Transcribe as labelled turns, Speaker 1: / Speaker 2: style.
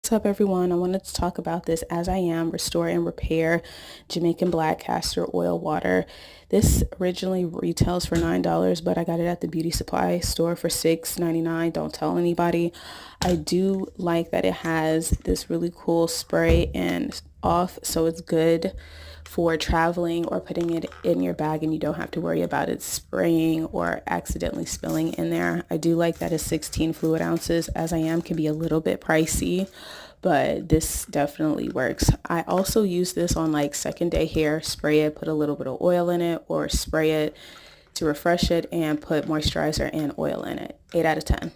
Speaker 1: What's up, everyone? I wanted to talk about this As I Am Restore and Repair Jamaican Black Castor Oil Water. This originally retails for $9, but I got it at the beauty supply store for $6.99. Don't tell anybody. I do like that it has this really cool spray and off, so it's good for traveling or putting it in your bag and you don't have to worry about it spraying or accidentally spilling in there. I do like that it's 16 fluid ounces. As I Am can be a little bit pricey, but this definitely works. I also use this on like second day hair. Spray it, put a little bit of oil in it, or spray it to refresh it and put moisturizer and oil in it. 8 out of 10.